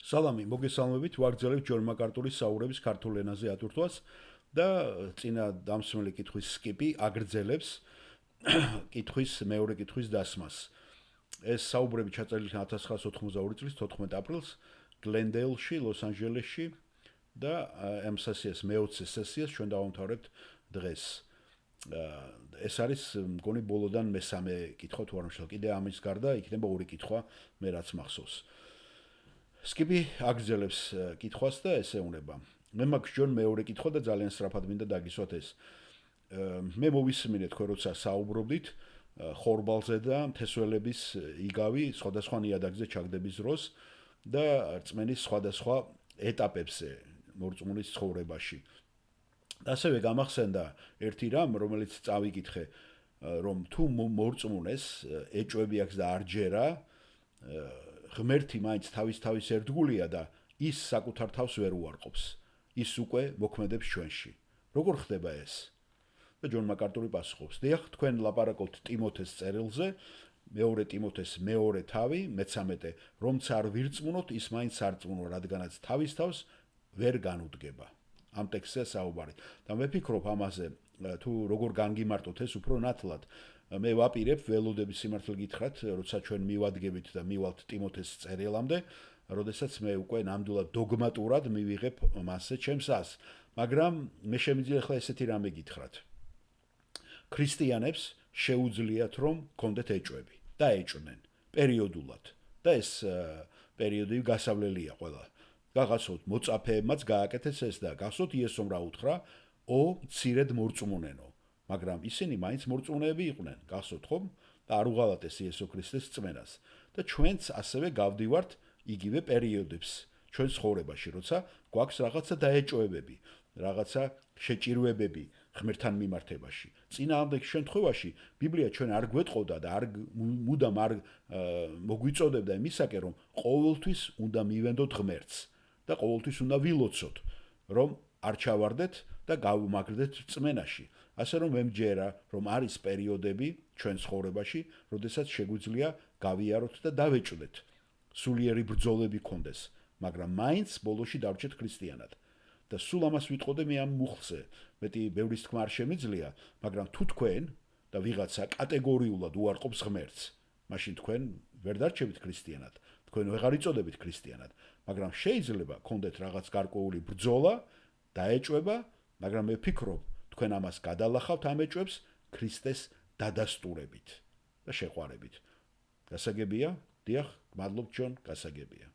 სალამი, მოგესალმებით, ვაგრძელებთ ჯონ მაკარტურის საუბრების ქართულ ენაზე ატვირთვას და წინა დამსმელი კითხვის სკიპი აგრძელებს კითხვის მეორე კითხვის დასმას. ეს საუბრები ჩაწერილი 1992 წლის 14 აპრილს გლენდეილში, ლოს-ანჯელესში და ამ სესიას მე-20 სესიას ჩვენ დავამთავრებთ დღეს. ეს არის მგონი ბოლოდან მესამე კითხვა თუ არ მშალ. კიდე ამის გარდა იქნება ორი კითხვა მე რაც მახსოვს. სკიპი აგრძელებს კითხვას და ესეუნება. მე მაქვს ჯონ მეორე კითხვა და ძალიან სწრაფად მინდა დაგისვათ ეს. მე მოვისმინე თქვენ როცა საუბრობდით ხორბალზე და მთესველების იგავი სხვადასხვა ნიადაგზე ჩაგდების დროს და რწმენის სხვადასხვა ეტაპებზე მორწმუნის ცხოვრებაში. და ასევე გამახსენდა ერთი რამ, რომელიც წავიკითხე, რომ თუ მორწმუნეს ეჭვები აქვს და არ ჯერა, ღმერთი მაინც თავის ერთგულია და ის საკუთარ თავს ვერ უარყოფს. ის უკვე მოქმედებს ჩვენში. როგორ ხდება ეს? და ჯონ მაკარტური პასუხობს: "დიახ, თქვენ ლაპარაკობთ ტიმოთეს წერილზე, მეორე ტიმოთეს მეორე თავი, მე-13, რომც არ ვირწმუნოთ, ის მაინც არწმუნო, რადგანაც თავის თავს ვერ განუდგება." ამ ტექსტზე საუბარი. და მე ვფიქრობ ამაზე, თუ როგორ განგიმარტოთ ეს უფრო ნათლად. მე ვაპირებ ველოდების სიმართლე გითხრათ, როცა ჩვენ მივადგებით და მივალთ ტიმოთეს წერილამდე, როდესაც მე უკვე ნამდვილად დოგმატურად მივიღებ მასზე ჩემს ას. მაგრამ მე შემიძლია ახლა ესეთი რამე გითხრათ. ქრისტიანებს შეუძლიათ რომ კონდეთ ეჭვები და ეჭვნენ პერიოდულად და ეს პერიოდი გასავლელია ყველა. გახსოვთ მოწაფეებმაც გააკეთეს ეს და გახსოვთ იესომ რა უთხრა: "ო მცირედ მორწმუნენო", მაგრამ ისინი მაინც მორწმუნეები იყვნენ, გახსოვთ ხომ? და არ უღალატეს იესო ქრისტეს რწმენას. და ჩვენც ასევე გავდივართ იგივე პერიოდებს ჩვენ ცხოვრებაში, როცა გვაქვს რაღაცა დაეჭვებები, რაღაცა შეჭირვებები ღმერთთან მიმართებაში. წინააღმდეგ შემთხვევაში ბიბლია ჩვენ არ გვეტყოდა და არ მუდამ არ მოგვიწოდებდა იმისაკენ, რომ ყოველთვის უნდა მივენდოთ ღმერთს და ყოველთვის უნდა ვილოცოთ, რომ არ ჩავარდეთ და გავუმაგრდეთ რწმენაში. ასე რომ მემჯერა, რომ არის პერიოდები ჩვენ ცხოვრებაში, როდესაც შეგვიძლია გავიაროთ და დავეჭვდეთ. სულიერი ბრძოლები გქონდეს, მაგრამ მაინც ბოლოში დავრჩეთ ქრისტიანად. და სულ ამას ვიტყოდე მე ამ მუხლზე. მეტი ბევრის თქმა არ შემიძლია, მაგრამ თუ თქვენ და ვიღაცა კატეგორიულად უარყოფს ღმერთს, მაშინ თქვენ ვერ დარჩებით ქრისტიანად. თქვენ ვეღარ იწოდებით ქრისტიანად, მაგრამ შეიძლება გქონდეთ რაღაც გარკვეული ბრძოლა, დაეჭვება, მაგრამ მე ვფიქრობ, თქვენ ამას გადალახავთ ამ ეჭვებს ქრისტეს დადასტურებით და შეყვარებით. გასაგებია? დიახ, მადლობთ ჯონ, გასაგებია.